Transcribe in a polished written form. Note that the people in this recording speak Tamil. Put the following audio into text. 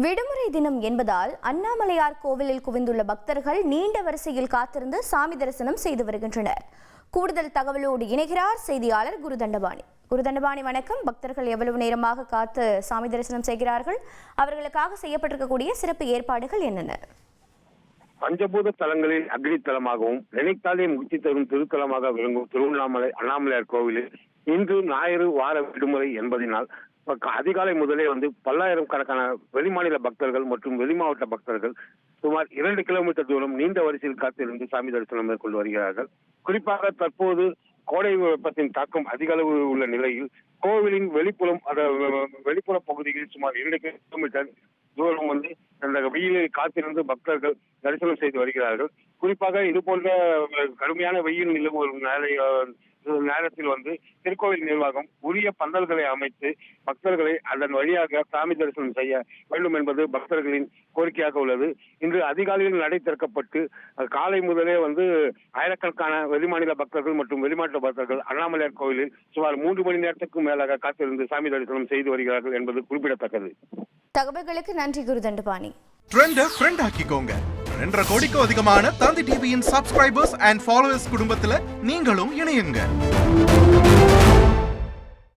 விடுமுறை தினம் என்பதால் அண்ணாமலையார் கோவிலில் குவிந்துள்ள பக்தர்கள் நீண்ட வரிசையில் காத்திருந்து சாமி தரிசனம் செய்து வருகின்றனர். கூடுதல் தகவலோடு இணைகிறார் செய்தியாளர் குருதண்டபாணி. குருதண்டபாணி, வணக்கம். பக்தர்கள் எவ்வளவு நேரமாக காத்து சாமி தரிசனம் செய்கிறார்கள்? அவர்களுக்காக செய்யப்பட்டிருக்கக்கூடிய சிறப்பு ஏற்பாடுகள் என்னென்ன? பஞ்சபூத தலங்களில் அக்னி தலமாகவும் நினைத்தாலே முக்தி தரும் திருத்தலமாக விளங்கும் திருவண்ணாமலை அண்ணாமலையார் கோவிலில் இன்று ஞாயிறு வார விடுமுறை என்பதனால் அதிகாலை முதலே பல்லாயிரம் கணக்கான வெளிமாநில பக்தர்கள் மற்றும் வெளிமாவட்ட பக்தர்கள் சுமார் 2 கிலோமீட்டர் தூரம் நீண்ட வரிசையில் காத்திருந்து சாமி தரிசனம் மேற்கொண்டு வருகிறார்கள். குறிப்பாக தற்போது கோடை வெப்பத்தின் தாக்கம் அதிக அளவு உள்ள நிலையில் கோவிலின் வெளிப்புற பகுதியில் சுமார் 2 கிலோமீட்டர் தூரம் அந்த வெயிலில் காத்திருந்து பக்தர்கள் தரிசனம் செய்து வருகிறார்கள். குறிப்பாக இது போன்ற கடுமையான வெயில் நிலவும் நேரத்தில் திருக்கோவில் நிர்வாகம் உரிய பந்தல்களை அமைத்து பக்தர்களை அதன் வழியாக சாமி தரிசனம் செய்ய வேண்டும் என்பது பக்தர்களின் கோரிக்கையாக உள்ளது. இன்று அதிகாலையில் நடை திறக்கப்பட்டு காலை முதலே ஆயிரக்கணக்கான வெளிமாநில பக்தர்கள் மற்றும் வெளிமாநில பக்தர்கள் அண்ணாமலையார் கோவிலில் சுமார் 3 மணி நேரத்துக்கும் மேலாக காத்திருந்து சாமி தரிசனம் செய்து வருகிறார்கள் என்பது குறிப்பிடத்தக்கது. தகவல்களுக்கு நன்றி குருதண்டபாணி. ட்ரெண்ட ஃப்ரெண்ட் ஆக்கிக்கோங்க. 2.5 கோடிக்கும் அதிகமான தந்தி டிவியின் சப்ஸ்கிரைபர்ஸ் அண்ட் ஃபாலோவர்ஸ் குடும்பத்துல நீங்களும் இணையுங்க.